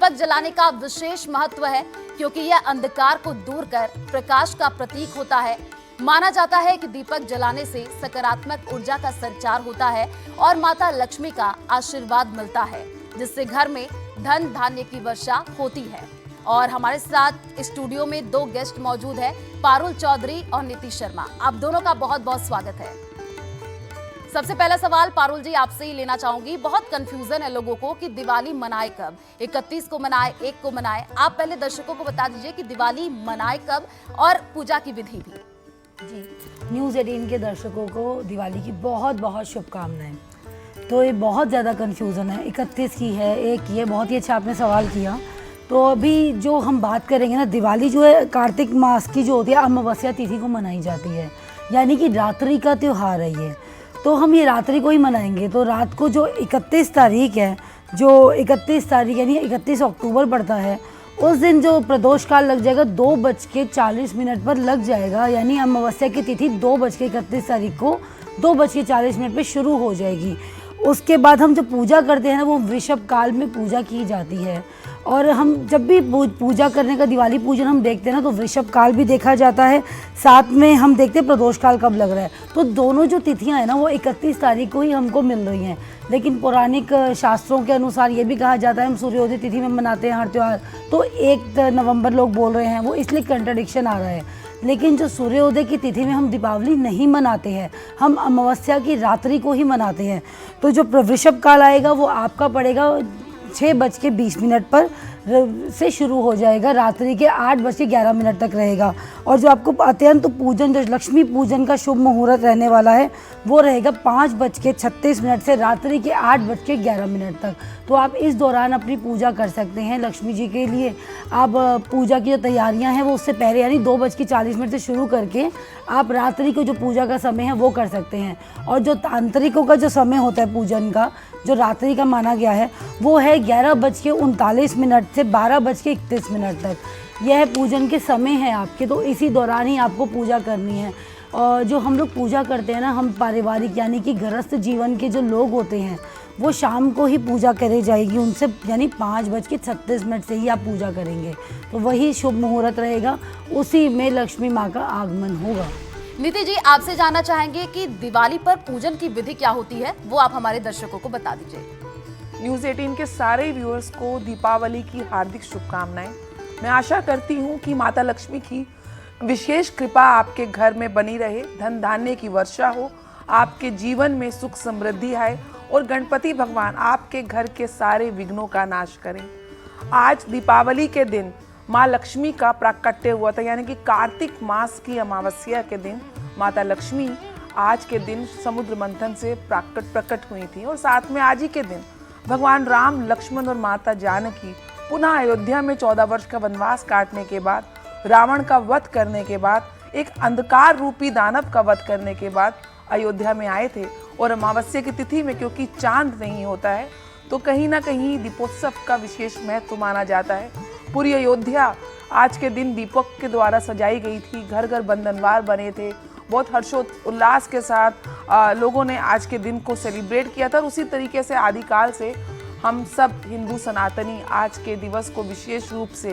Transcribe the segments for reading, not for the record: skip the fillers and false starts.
दीपक जलाने का विशेष महत्व है क्योंकि यह अंधकार को दूर कर प्रकाश का प्रतीक होता है। माना जाता है कि दीपक जलाने से सकारात्मक ऊर्जा का संचार होता है और माता लक्ष्मी का आशीर्वाद मिलता है, जिससे घर में धन धान्य की वर्षा होती है। और हमारे साथ स्टूडियो में दो गेस्ट मौजूद हैं, पारुल चौधरी और नीति शर्मा। आप दोनों का बहुत बहुत स्वागत है। सबसे पहला सवाल पारुल जी आपसे ही लेना चाहूंगी। बहुत कंफ्यूजन है लोगों को कि दिवाली मनाए कब, 31 को मनाए, 1 को मनाए। आप पहले दर्शकों को बता दीजिए कि दिवाली मनाए कब और पूजा की विधि भी। जी, न्यूज़ 18 के दर्शकों को दिवाली की बहुत बहुत शुभकामनाएं। तो ये बहुत ज़्यादा कंफ्यूजन है, 31 की है, 1 की है। बहुत ही अच्छा आपने सवाल किया। तो अभी जो हम बात करेंगे ना, दिवाली जो है कार्तिक मास की जो होती है अमावस्या तिथि को मनाई जाती है, यानी कि रात्रि का त्यौहार है ये। तो हम ये रात्रि को ही मनाएंगे। तो रात को जो 31 तारीख है, जो 31 तारीख यानी 31 अक्टूबर पड़ता है, उस दिन जो प्रदोष काल लग जाएगा 2:40 पर लग जाएगा, यानी अमावस्या की तिथि 2:31 तारीख को 2:40 पे शुरू हो जाएगी। उसके बाद हम जो पूजा करते हैं ना, वो वृषभ काल में पूजा की जाती है। और हम जब भी पूजा करने का दिवाली पूजन हम देखते हैं ना, तो वृषभ काल भी देखा जाता है, साथ में हम देखते हैं प्रदोष काल कब लग रहा है। तो दोनों जो तिथियां हैं ना, वो 31 तारीख को ही हमको मिल रही हैं। लेकिन पौराणिक शास्त्रों के अनुसार ये भी कहा जाता है हम सूर्योदय तिथि में मनाते हैं हर त्यौहार, तो 1 नवंबर लोग बोल रहे हैं, वो इसलिए कंट्रडिक्शन आ रहा है। लेकिन जो सूर्योदय की तिथि में हम दीपावली नहीं मनाते हैं, हम अमावस्या की रात्रि को ही मनाते हैं। तो जो वृषभ काल आएगा वो आपका पड़ेगा 6:20 पर से शुरू हो जाएगा, रात्रि के 8:11 तक रहेगा। और जो आपको अत्यंत पूजन, जो लक्ष्मी पूजन का शुभ मुहूर्त रहने वाला है, वो रहेगा 5:36 से रात्रि के 8:11 तक। तो आप इस दौरान अपनी पूजा कर सकते हैं लक्ष्मी जी के लिए। आप पूजा की जो तैयारियां हैं वो उससे पहले यानी 2:40 से शुरू करके आप रात्रि को जो पूजा का समय है वो कर सकते हैं। और जो तांत्रिकों का जो समय होता है पूजन का, जो रात्रि का माना गया है, वो है 11:39 से 12:31 तक। यह पूजन के समय है आपके, तो इसी दौरान ही आपको पूजा करनी है। और जो हम लोग पूजा करते हैं ना, हम पारिवारिक यानी कि गृहस्थ जीवन के जो लोग होते हैं, वो शाम को ही पूजा करी जाएगी उनसे, यानी 5:36 से ही आप पूजा करेंगे, तो वही शुभ मुहूर्त रहेगा, उसी में लक्ष्मी माँ का आगमन होगा। नीति जी आपसे जानना चाहेंगे कि दिवाली पर पूजन की विधि क्या होती है, वो आप हमारे दर्शकों को बता दीजिए। न्यूज़ 18 के सारे व्यूअर्स को दीपावली की हार्दिक शुभकामनाएं। मैं आशा करती हूँ कि माता लक्ष्मी की विशेष कृपा आपके घर में बनी रहे, धन धान्य की वर्षा हो, आपके जीवन में सुख समृद्धि आए और गणपति भगवान आपके घर के सारे विघ्नों का नाश करें। आज दीपावली के दिन माँ लक्ष्मी का प्राकट्य हुआ था, यानी कि कार्तिक मास की अमावस्या के दिन माता लक्ष्मी आज के दिन समुद्र मंथन से प्रकट हुई थी। और साथ में आज ही के दिन भगवान राम, लक्ष्मण और माता जानकी पुनः अयोध्या में 14 वर्ष का वनवास काटने के बाद, रावण का वध करने के बाद, एक अंधकार रूपी दानव का वध करने के बाद अयोध्या में आए थे। और अमावस्या की तिथि में क्योंकि चांद नहीं होता है, तो कहीं ना कहीं दीपोत्सव का विशेष महत्व माना जाता है। पूरी अयोध्या आज के दिन दीपक के द्वारा सजाई गई थी, घर घर बंधनवार बने थे, बहुत हर्षोल्लास के साथ लोगों ने आज के दिन को सेलिब्रेट किया था। और उसी तरीके से आदिकाल से हम सब हिंदू सनातनी आज के दिवस को विशेष रूप से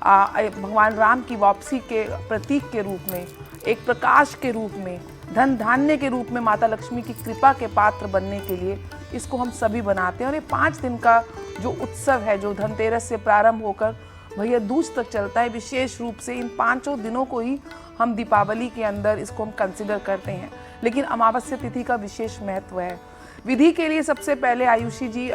भगवान राम की वापसी के प्रतीक के रूप में, एक प्रकाश के रूप में, धन धान्य के रूप में माता लक्ष्मी की कृपा के पात्र बनने के लिए इसको हम सभी बनाते हैं। और ये 5 दिन का जो उत्सव है, जो धनतेरस से प्रारंभ होकर भैया दूज तक चलता है, विशेष रूप से इन 5 दिनों को ही हम दीपावली के अंदर इसको हम कंसिडर करते हैं। लेकिन अमावस्या तिथि का विशेष महत्व है। विधि के लिए सबसे पहले आयुषी जी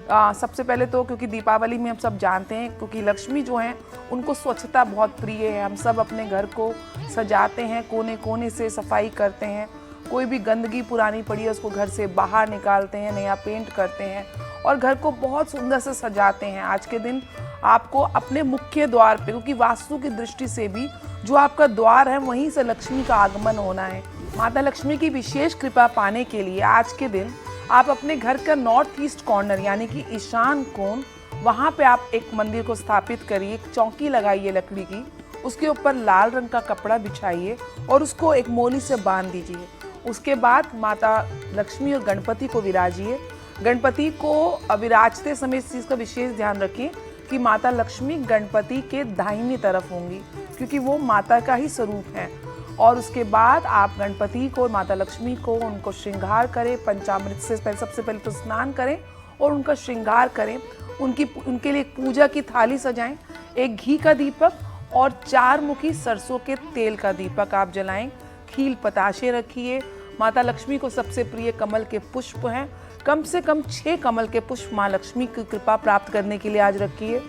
सबसे पहले तो, क्योंकि दीपावली में हम सब जानते हैं, क्योंकि लक्ष्मी जो हैं उनको स्वच्छता बहुत प्रिय है। हम सब अपने घर को सजाते हैं, कोने कोने से सफाई करते हैं, कोई भी गंदगी पुरानी पड़ी है उसको घर से बाहर निकालते हैं, नया पेंट करते हैं और घर को बहुत सुंदर से सजाते हैं। आज के दिन आपको अपने मुख्य द्वार पे, क्योंकि वास्तु की दृष्टि से भी जो आपका द्वार है वहीं से लक्ष्मी का आगमन होना है। माता लक्ष्मी की विशेष कृपा पाने के लिए आज के दिन आप अपने घर का नॉर्थ ईस्ट कॉर्नर यानी कि ईशान कोण, वहाँ पे आप एक मंदिर को स्थापित करिए, एक चौकी लगाइए लकड़ी की, उसके ऊपर लाल रंग का कपड़ा बिछाइए और उसको एक मोली से बांध दीजिए। उसके बाद माता लक्ष्मी और गणपति को विराजिए। गणपति को विराजते समय इस चीज़ का विशेष ध्यान रखें कि माता लक्ष्मी गणपति के दाहिनी तरफ होंगी, क्योंकि वो माता का ही स्वरूप है। और उसके बाद आप गणपति को, माता लक्ष्मी को, उनको श्रृंगार करें, पंचामृत से पहले, सबसे पहले तो स्नान करें और उनका श्रृंगार करें। उनके लिए एक पूजा की थाली सजाएं, एक घी का दीपक और 4 मुखी सरसों के तेल का दीपक आप जलाएं। खील पताशे रखिए। माता लक्ष्मी को सबसे प्रिय कमल के पुष्प हैं। कम से कम 6 कमल के पुष्प माँ लक्ष्मी की कृपा प्राप्त करने के लिए आज रखिए।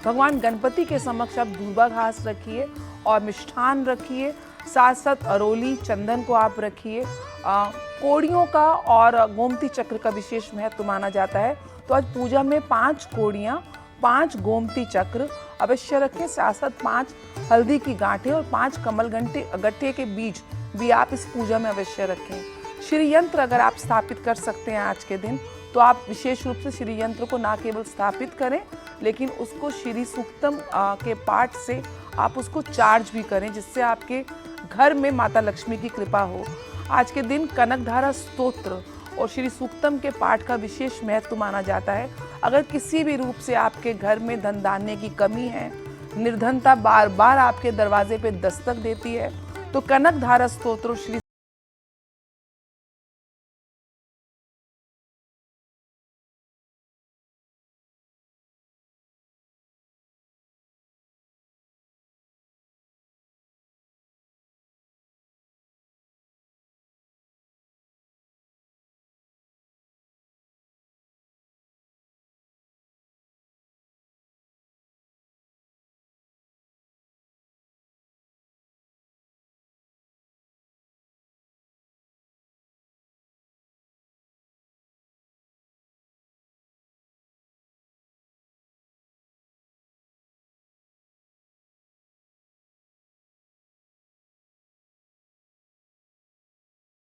भगवान गणपति के समक्ष आप दूबा घास रखिए और मिष्ठान रखिए। साथ साथ अरोली, चंदन को आप रखिए। कोड़ियों का और गोमती चक्र का विशेष महत्व माना जाता है, तो आज पूजा में 5 कोड़ियाँ, 5 गोमती चक्र अवश्य रखें। साथ साथ 5 हल्दी की गांठें और 5 कमल गट्टे के बीज भी आप इस पूजा में अवश्य रखें। श्री यंत्र अगर आप स्थापित कर सकते हैं आज के दिन, तो आप विशेष रूप से श्री यंत्र को ना केवल स्थापित करें, लेकिन उसको श्री सूक्तम के पाठ से आप उसको चार्ज भी करें, जिससे आपके घर में माता लक्ष्मी की कृपा हो। आज के दिन कनकधारा स्तोत्र और श्री सूक्तम के पाठ का विशेष महत्व माना जाता है। अगर किसी भी रूप से आपके घर में धन धान्य की कमी है, निर्धनता बार बार आपके दरवाजे पे दस्तक देती है, तो कनकधारा स्तोत्र श्री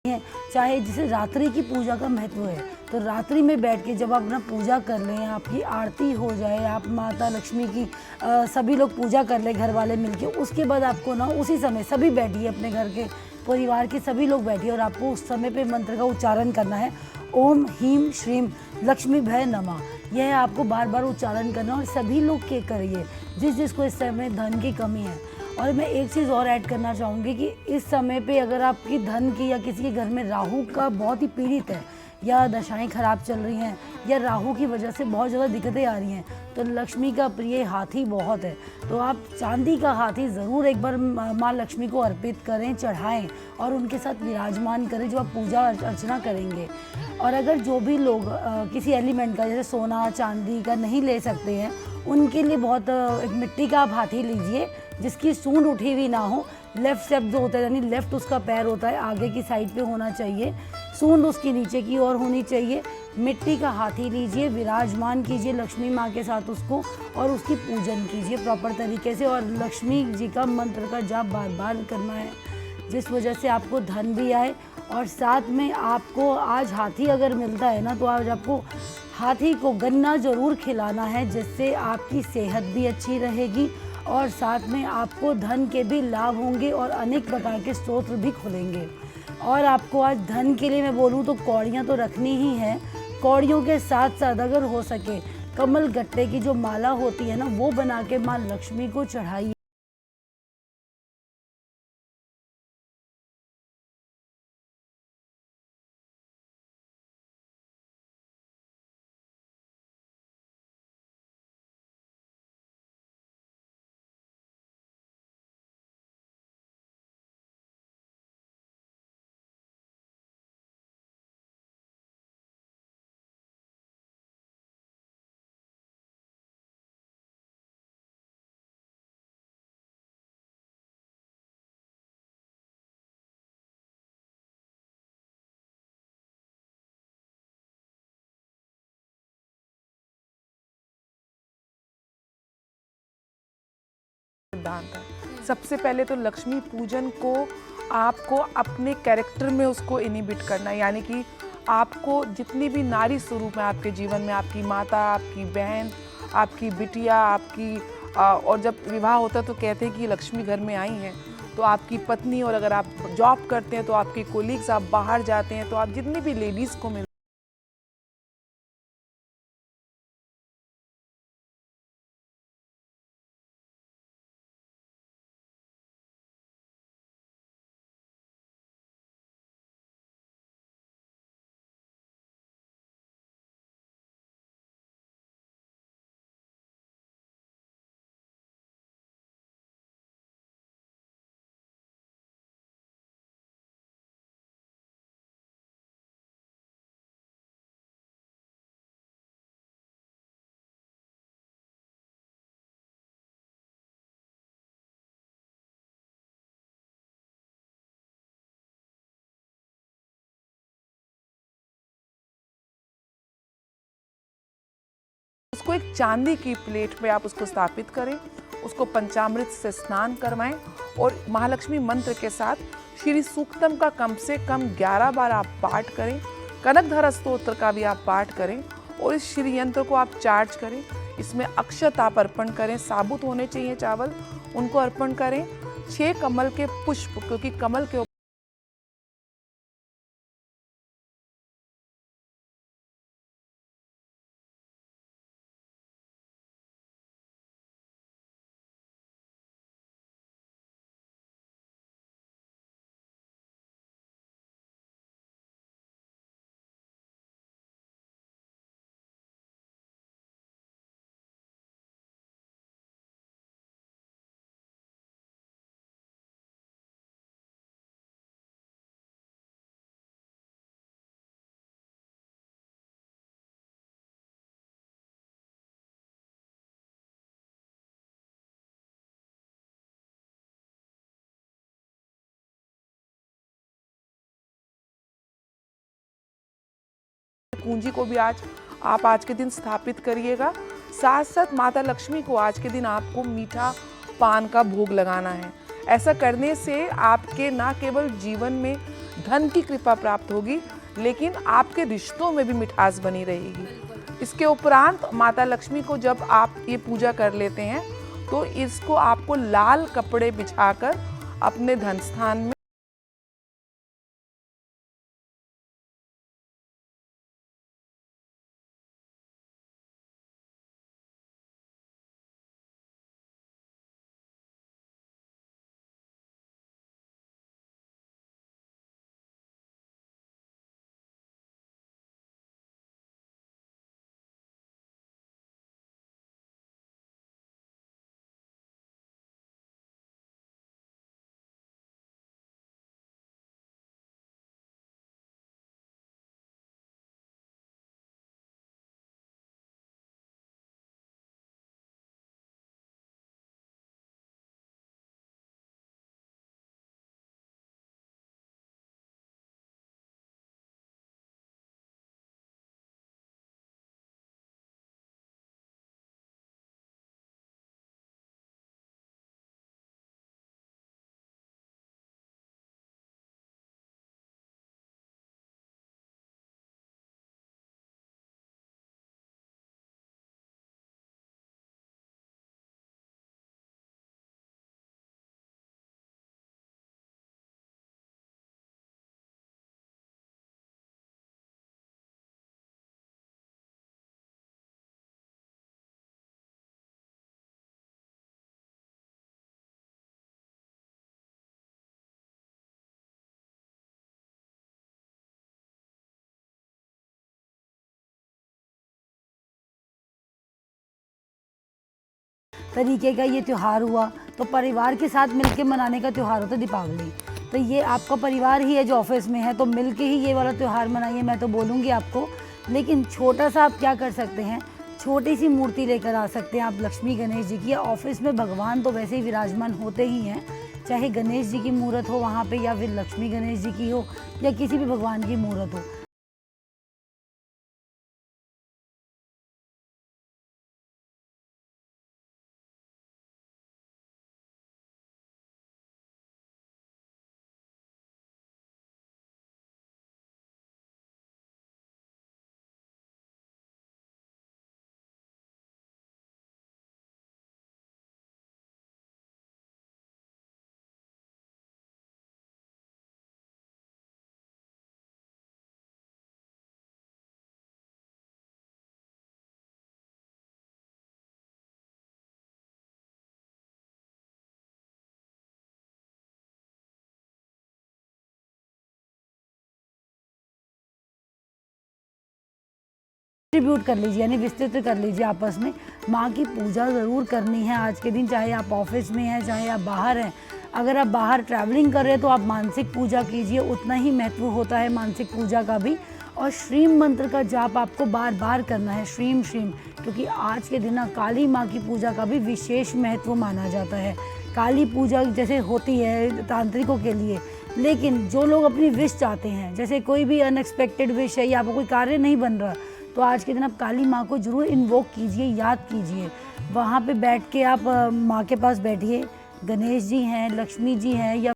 है, चाहे जिसे रात्रि की पूजा का महत्व है, तो रात्रि में बैठ के जब आप अपना पूजा कर लें, आपकी आरती हो जाए, आप माता लक्ष्मी की सभी लोग पूजा कर लें घर वाले मिलके, उसके बाद आपको ना उसी समय सभी बैठिए, अपने घर के परिवार के सभी लोग बैठिए और आपको उस समय पे मंत्र का उच्चारण करना है। ओम ह्रीं श्रीं लक्ष्मी भय नमः, यह आपको बार बार उच्चारण करना और सभी लोग के करिए जिसको इस समय धन की कमी है। और मैं एक चीज़ और ऐड करना चाहूँगी कि इस समय पे अगर आपकी धन की या किसी के घर में राहु का बहुत ही पीड़ित है, या दशाएं खराब चल रही हैं, या राहु की वजह से बहुत ज़्यादा दिक्कतें आ रही हैं, तो लक्ष्मी का प्रिय हाथी बहुत है, तो आप चांदी का हाथी ज़रूर एक बार माँ लक्ष्मी को अर्पित करें, चढ़ाएं और उनके साथ विराजमान करें जो आप पूजा अर्चना करेंगे। और अगर जो भी लोग किसी एलिमेंट का, जैसे सोना चांदी का नहीं ले सकते हैं, उनके लिए बहुत एक मिट्टी का आप हाथी लीजिए जिसकी सूंड उठी हुई ना हो। लेफ्ट स्टेप जो होता है, यानी लेफ्ट उसका पैर होता है, आगे की साइड पे होना चाहिए, सूंड उसकी नीचे की ओर होनी चाहिए। मिट्टी का हाथी लीजिए, विराजमान कीजिए लक्ष्मी माँ के साथ उसको और उसकी पूजन कीजिए प्रॉपर तरीके से। और लक्ष्मी जी का मंत्र का जाप बार बार करना है, जिस वजह से आपको धन भी आए। और साथ में आपको आज हाथी अगर मिलता है ना, तो आज आपको हाथी को गन्ना ज़रूर खिलाना है, जिससे आपकी सेहत भी अच्छी रहेगी और साथ में आपको धन के भी लाभ होंगे और अनेक प्रकार के स्रोत भी खुलेंगे। और आपको आज धन के लिए मैं बोलूँ तो कौड़ियाँ तो रखनी ही है। कौड़ियों के साथ साथ अगर हो सके कमल गट्टे की जो माला होती है ना, वो बना के माँ लक्ष्मी को चढ़ाइए। सिद्धांत है। सबसे पहले तो लक्ष्मी पूजन को आपको अपने कैरेक्टर में उसको इनिबिट करना है, यानी कि आपको जितनी भी नारी स्वरूप है आपके जीवन में, आपकी माता, आपकी बहन, आपकी बिटिया, आपकी और जब विवाह होता है तो कहते हैं कि लक्ष्मी घर में आई हैं, तो आपकी पत्नी, और अगर आप जॉब करते हैं तो आपके कोलीग्स, आप बाहर जाते हैं तो आप जितनी भी लेडीज़ को मिल उसको एक चांदी की प्लेट में आप उसको स्थापित करें, उसको पंचामृत से स्नान करवाएं और महालक्ष्मी मंत्र के साथ श्री सूक्तम का कम से कम 11 बार आप पाठ करें, कनकधारा स्तोत्र का भी आप पाठ करें और इस श्री यंत्र को आप चार्ज करें। इसमें अक्षत आप अर्पण करें, साबुत होने चाहिए चावल, उनको अर्पण करें। 6 कमल के पुष्प, क्योंकि कमल के कुंजी को भी आज के दिन स्थापित करिएगा। साथ साथ माता लक्ष्मी को आज के दिन आपको मीठा पान का भोग लगाना है। ऐसा करने से आपके न केवल जीवन में धन की कृपा प्राप्त होगी, लेकिन आपके रिश्तों में भी मिठास बनी रहेगी। इसके उपरांत माता लक्ष्मी को जब आप ये पूजा कर लेते हैं तो इसको आपको लाल कपड़े बिछाकर अपने धन स्थान में तरीके का ये त्यौहार हुआ। तो परिवार के साथ मिलके मनाने का त्यौहार होता है दीपावली। तो ये आपका परिवार ही है जो ऑफिस में है, तो मिलके ही ये वाला त्यौहार मनाइए, मैं तो बोलूँगी आपको। लेकिन छोटा सा आप क्या कर सकते हैं, छोटी सी मूर्ति लेकर आ सकते हैं आप लक्ष्मी गणेश जी की। या ऑफिस में भगवान तो वैसे ही विराजमान होते ही हैं, चाहे गणेश जी की मूर्त हो वहाँ पे या फिर लक्ष्मी गणेश जी की हो या किसी भी भगवान की मूर्त हो। डिस्ट्रीब्यूट कर लीजिए, यानी विस्तृत कर लीजिए आपस में। माँ की पूजा ज़रूर करनी है आज के दिन, चाहे आप ऑफिस में हैं चाहे आप बाहर हैं। अगर आप बाहर ट्रैवलिंग कर रहे हैं तो आप मानसिक पूजा कीजिए, उतना ही महत्व होता है मानसिक पूजा का भी। और श्रीम मंत्र का जाप आपको बार बार करना है, श्रीम श्रीम, क्योंकि आज के दिन काली माँ की पूजा का भी विशेष महत्व माना जाता है। काली पूजा जैसे होती है तांत्रिकों के लिए, लेकिन जो लोग अपनी विश चाहते हैं, जैसे कोई भी अनएक्सपेक्टेड विश है या आपको कोई कार्य नहीं बन रहा, तो आज के दिन आप काली माँ को जरूर इन्वोक कीजिए, याद कीजिए। वहाँ पे बैठ के आप माँ के पास बैठिए, गणेश जी हैं, लक्ष्मी जी हैं, या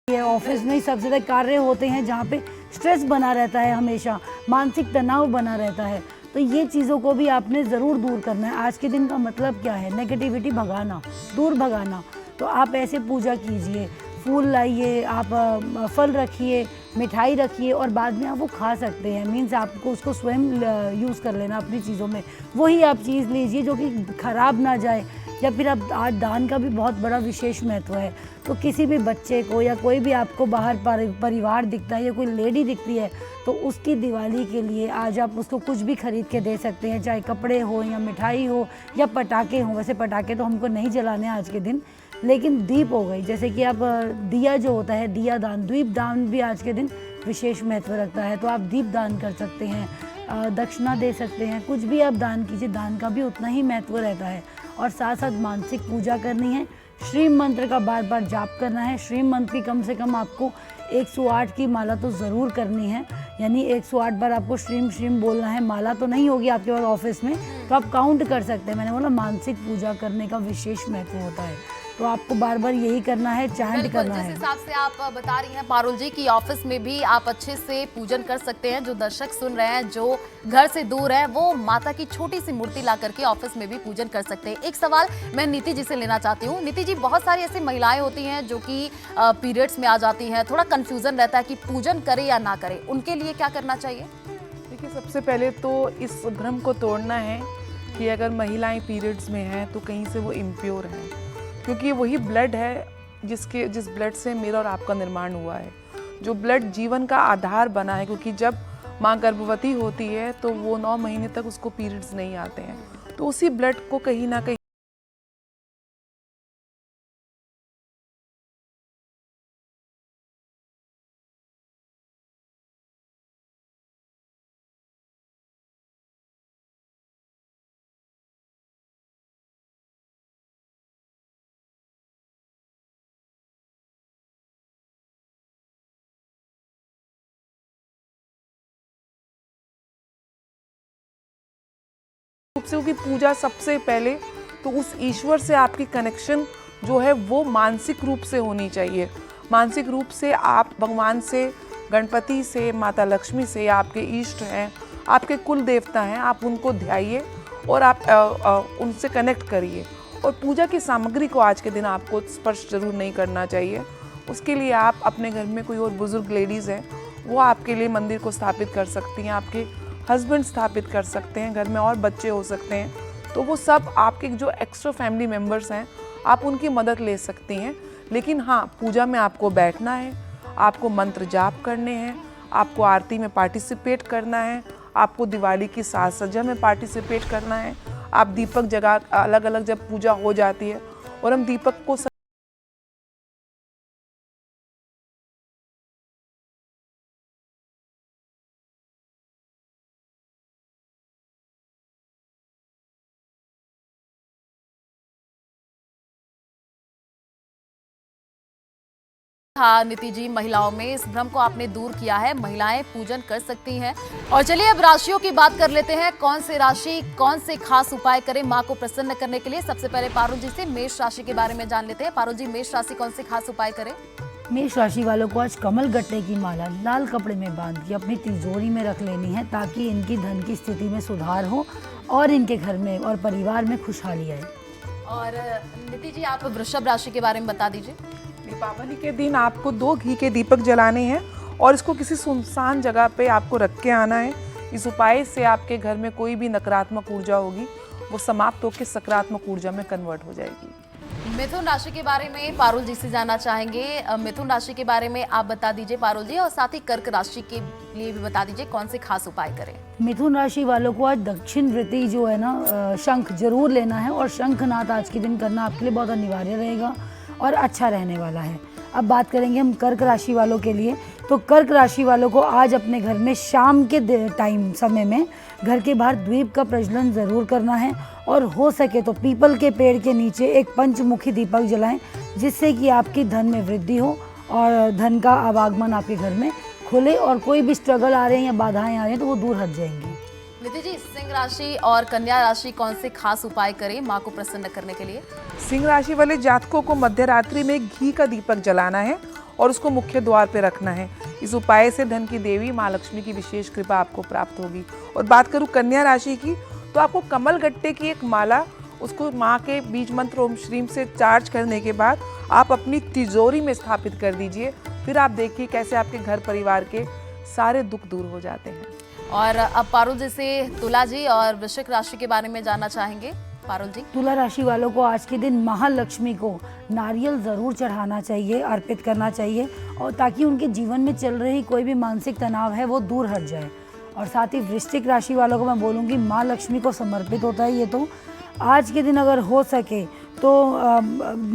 ये ऑफिस में ही सबसे ज़्यादा कार्य होते हैं जहाँ पे स्ट्रेस बना रहता है, हमेशा मानसिक तनाव बना रहता है। तो ये चीज़ों को भी आपने ज़रूर दूर करना है। आज के दिन का मतलब क्या है? नेगेटिविटी भगाना, दूर भगाना। तो आप ऐसे पूजा कीजिए, फूल लाइए, आप फल रखिए, मिठाई रखिए और बाद में आप वो खा सकते हैं। मीन्स आपको उसको स्वयं यूज़ कर लेना अपनी चीज़ों में। वही आप चीज़ लीजिए जो कि ख़राब ना जाए। या फिर आप आज दान का भी बहुत बड़ा विशेष महत्व है। तो किसी भी बच्चे को या कोई भी आपको बाहर परिवार दिखता है या कोई लेडी दिखती है तो उसकी दिवाली के लिए आज आप उसको कुछ भी खरीद के दे सकते हैं, चाहे कपड़े हो या मिठाई हो या पटाखे हों। वैसे पटाखे तो हमको नहीं जलाने आज के दिन, लेकिन दीप हो गई, जैसे कि आप दिया जो होता है, दिया दान, द्वीप दान भी आज के दिन विशेष महत्व रखता है। तो आप दीप दान कर सकते हैं, दक्षिणा दे सकते हैं, कुछ भी आप दान कीजिए, दान का भी उतना ही महत्व रहता है। और साथ साथ मानसिक पूजा करनी है, श्री मंत्र का बार बार जाप करना है। श्री मंत्र की कम से कम आपको 108 की माला तो ज़रूर करनी है, यानी 108 बार आपको श्रीम श्रीम बोलना है। माला तो नहीं होगी आपके पास ऑफिस में, तो आप काउंट कर सकते हैं। मैंने बोला मानसिक पूजा करने का विशेष महत्व होता है, तो आपको बार बार यही करना है, चैंट करना है। जिस हिसाब से आप बता रही हैं पारुल जी की ऑफिस में भी आप अच्छे से पूजन कर सकते हैं। जो दर्शक सुन रहे हैं, जो घर से दूर हैं, वो माता की छोटी सी मूर्ति ला करके ऑफिस में भी पूजन कर सकते हैं। एक सवाल मैं नीति जी से लेना चाहती हूँ। नीति जी, बहुत सारी ऐसी महिलाएं होती हैं जो कि पीरियड्स में आ जाती हैं, थोड़ा कंफ्यूजन रहता है कि पूजन करें या ना करें, उनके लिए क्या करना चाहिए? देखिए, सबसे पहले तो इस भ्रम को तोड़ना है कि अगर महिलाएं पीरियड्स में हैं तो कहीं से वो इम्प्योर हैं, क्योंकि वही ब्लड है जिस ब्लड से मेरा और आपका निर्माण हुआ है, जो ब्लड जीवन का आधार बना है। क्योंकि जब माँ गर्भवती होती है तो वो 9 महीने तक उसको पीरियड्स नहीं आते हैं, तो उसी ब्लड को कहीं ना कहीं रूप से, की पूजा सबसे पहले तो उस ईश्वर से आपकी कनेक्शन जो है वो मानसिक रूप से होनी चाहिए। मानसिक रूप से आप भगवान से, गणपति से, माता लक्ष्मी से, आपके इष्ट हैं, आपके कुल देवता हैं, आप उनको ध्याइए और आप उनसे कनेक्ट करिए। और पूजा की सामग्री को आज के दिन आपको स्पर्श जरूर नहीं करना चाहिए। उसके लिए आप अपने घर में कोई और बुजुर्ग लेडीज़ हैं, वो आपके लिए मंदिर को स्थापित कर सकती हैं, आपके हस्बैंड स्थापित कर सकते हैं, घर में और बच्चे हो सकते हैं, तो वो सब आपके जो एक्स्ट्रा फैमिली मेम्बर्स हैं, आप उनकी मदद ले सकती हैं। लेकिन हाँ, पूजा में आपको बैठना है, आपको मंत्र जाप करने हैं, आपको आरती में पार्टिसिपेट करना है, आपको दिवाली की साज सज्जा में पार्टिसिपेट करना है। आप दीपक जगा, अलग अलग जब पूजा हो जाती है और हम दीपक को हाँ नीति जी, महिलाओं में इस भ्रम को आपने दूर किया है, महिलाएं पूजन कर सकती हैं। और चलिए अब राशियों की बात कर लेते हैं। कौन से राशि कौन से खास उपाय करें माँ को प्रसन्न करने के लिए? सबसे पहले पारुल जी से मेष राशि के बारे में जान लेते हैं। पारुल जी, मेष राशि कौन से खास उपाय करें? मेष राशि वालों को आज कमल गट्टे की माला लाल कपड़े में बांध के अपनी तिजोरी में रख लेनी है, ताकि इनकी धन की स्थिति में सुधार हो और इनके घर में और परिवार में खुशहाली आए। और नीति जी, आप वृषभ राशि के बारे में बता दीजिए। दीपावली के दिन आपको 2 घी के दीपक जलाने हैं और इसको किसी सुनसान जगह पे आपको रख के आना है। इस उपाय से आपके घर में कोई भी नकारात्मक ऊर्जा होगी वो समाप्त होकर सकारात्मक ऊर्जा में कन्वर्ट हो जाएगी। मिथुन राशि के बारे में पारुल जी से जानना चाहेंगे। मिथुन राशि के बारे में आप बता दीजिए पारुल जी, और साथ ही कर्क राशि के लिए भी बता दीजिए कौन से खास उपाय करें। मिथुन राशि वालों को आज दक्षिण वृत्ति जो है ना, शंख जरूर लेना है और शंखनाद आज के दिन करना आपके लिए बहुत अनिवार्य रहेगा और अच्छा रहने वाला है। अब बात करेंगे हम कर्क राशि वालों के लिए। तो कर्क राशि वालों को आज अपने घर में शाम के टाइम समय में घर के बाहर दीप का प्रज्वलन ज़रूर करना है और हो सके तो पीपल के पेड़ के नीचे एक पंचमुखी दीपक जलाएं, जिससे कि आपकी धन में वृद्धि हो और धन का आवागमन आपके घर में खुले और कोई भी स्ट्रगल आ रहे हैं या बाधाएं आ रही हैं तो वो दूर हट जाएंगी। निधि जी, सिंह राशि और कन्या राशि कौन से खास उपाय करें माँ को प्रसन्न करने के लिए? सिंह राशि वाले जातकों को मध्य रात्रि में घी का दीपक जलाना है और उसको मुख्य द्वार पे रखना है। इस उपाय से धन की देवी माँ लक्ष्मी की विशेष कृपा आपको प्राप्त होगी। और बात करूँ कन्या राशि की, तो आपको कमल गट्टे की एक माला, उसको माँ के बीज मंत्र ओम श्रीम से चार्ज करने के बाद आप अपनी तिजोरी में स्थापित कर दीजिए। फिर आप देखिए कैसे आपके घर परिवार के सारे दुख दूर हो जाते हैं। और अब पारुल जी से तुला जी और वृश्चिक राशि के बारे में जानना चाहेंगे। पारुल जी, तुला राशि वालों को आज के दिन महालक्ष्मी को नारियल ज़रूर चढ़ाना चाहिए, अर्पित करना चाहिए, और ताकि उनके जीवन में चल रही कोई भी मानसिक तनाव है वो दूर हट जाए। और साथ ही वृश्चिक राशि वालों को मैं बोलूँगी माँ लक्ष्मी को समर्पित होता है ये। तो आज के दिन अगर हो सके तो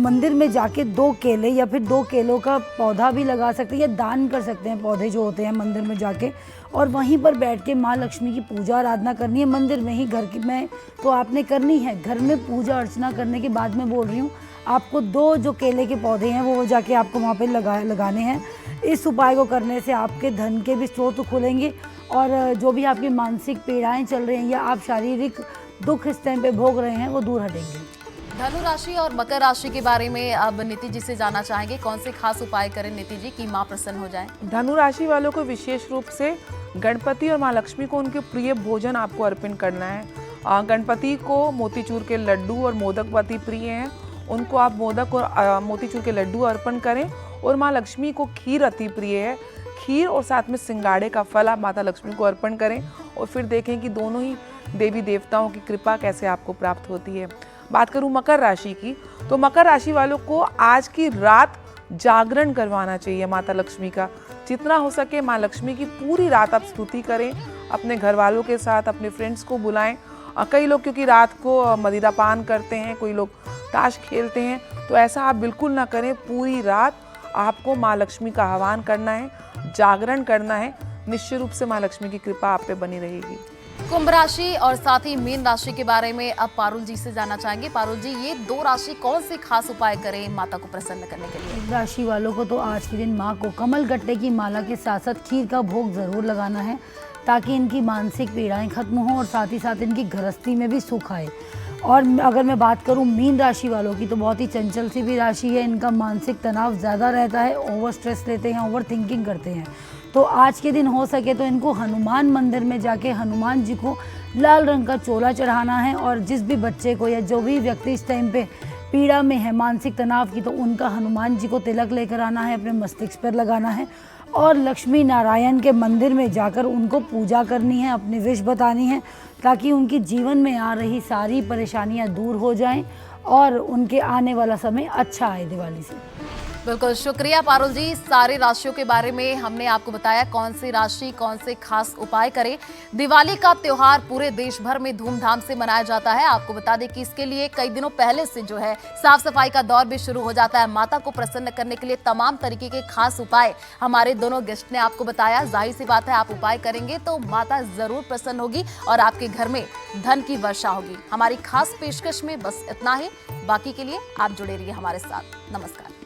मंदिर में जाके 2 केले या फिर 2 केलों का पौधा भी लगा सकते हैं या दान कर सकते हैं पौधे जो होते हैं मंदिर में जाके, और वहीं पर बैठ के माँ लक्ष्मी की पूजा आराधना करनी है मंदिर में ही। घर की में तो आपने करनी है, घर में पूजा अर्चना करने के बाद मैं बोल रही हूँ आपको 2 जो केले के पौधे हैं वो जाके आपको वहाँ पे लगाने हैं। इस उपाय को करने से आपके धन के भी स्रोत खुलेंगे और जो भी आपकी मानसिक पीड़ाएँ चल रही हैं या आप शारीरिक दुख इस टाइम पे भोग रहे हैं वो दूर हटेंगे। धनु राशि और मकर राशि के बारे में अब नीति जी से जानना चाहेंगे। कौन से खास उपाय करें नीति जी कि माँ प्रसन्न हो जाए? धनु राशि वालों को विशेष रूप से गणपति और माँ लक्ष्मी को उनके प्रिय भोजन आपको अर्पण करना है। गणपति को मोतीचूर के लड्डू और मोदक अति प्रिय हैं, उनको आप मोदक और मोतीचूर के लड्डू अर्पण करें। और माँ लक्ष्मी को खीर अति प्रिय है, खीर और साथ में सिंगाड़े का फल आप माता लक्ष्मी को अर्पण करें और फिर देखें कि दोनों ही देवी देवताओं की कृपा कैसे आपको प्राप्त होती है। बात करूं मकर राशि की, तो मकर राशि वालों को आज की रात जागरण करवाना चाहिए माता लक्ष्मी का। जितना हो सके माँ लक्ष्मी की पूरी रात आप स्तुति करें, अपने घर वालों के साथ अपने फ्रेंड्स को बुलाएं। कई लोग क्योंकि रात को मदिरा पान करते हैं, कोई लोग ताश खेलते हैं, तो ऐसा आप बिल्कुल ना करें। पूरी रात आपको माँ लक्ष्मी का आह्वान करना है, जागरण करना है। निश्चित रूप से माँ लक्ष्मी की कृपा आप पे बनी रहेगी। कुंभ राशि और साथ ही मीन राशि के बारे में अब पारुल जी से जानना चाहेंगे। पारुल जी, ये 2 राशि कौन से खास उपाय करें माता को प्रसन्न करने के लिए? राशि वालों को तो आज के दिन माँ को कमल गट्टे की माला के साथ साथ खीर का भोग जरूर लगाना है, ताकि इनकी मानसिक पीड़ाएं खत्म हो और साथ ही साथ इनकी गृहस्थी में भी सुख आए। और अगर मैं बात करूं मीन राशि वालों की, तो बहुत ही चंचल सी भी राशि है। इनका मानसिक तनाव ज़्यादा रहता है, ओवर स्ट्रेस लेते हैं, ओवर थिंकिंग करते हैं। तो आज के दिन हो सके तो इनको हनुमान मंदिर में जाके हनुमान जी को लाल रंग का चोला चढ़ाना है। और जिस भी बच्चे को या जो भी व्यक्ति इस टाइम पे पीड़ा में है मानसिक तनाव की, तो उनका हनुमान जी को तिलक लेकर आना है, अपने मस्तिष्क पर लगाना है और लक्ष्मी नारायण के मंदिर में जाकर उनको पूजा करनी है, अपनी विश बतानी है, ताकि उनकी जीवन में आ रही सारी परेशानियां दूर हो जाएं और उनके आने वाला समय अच्छा आए दिवाली से। बिल्कुल, शुक्रिया पारुल जी। सारे राशियों के बारे में हमने आपको बताया कौन सी राशि कौन से खास उपाय करें। दिवाली का त्योहार पूरे देश भर में धूमधाम से मनाया जाता है। आपको बता दें कि इसके लिए कई दिनों पहले से जो है साफ सफाई का दौर भी शुरू हो जाता है। माता को प्रसन्न करने के लिए तमाम तरीके के खास उपाय हमारे दोनों गेस्ट ने आपको बताया। जाहिर सी बात है, आप उपाय करेंगे तो माता जरूर प्रसन्न होगी और आपके घर में धन की वर्षा होगी। हमारी खास पेशकश में बस इतना ही। बाकी के लिए आप जुड़े रहिए हमारे साथ। नमस्कार।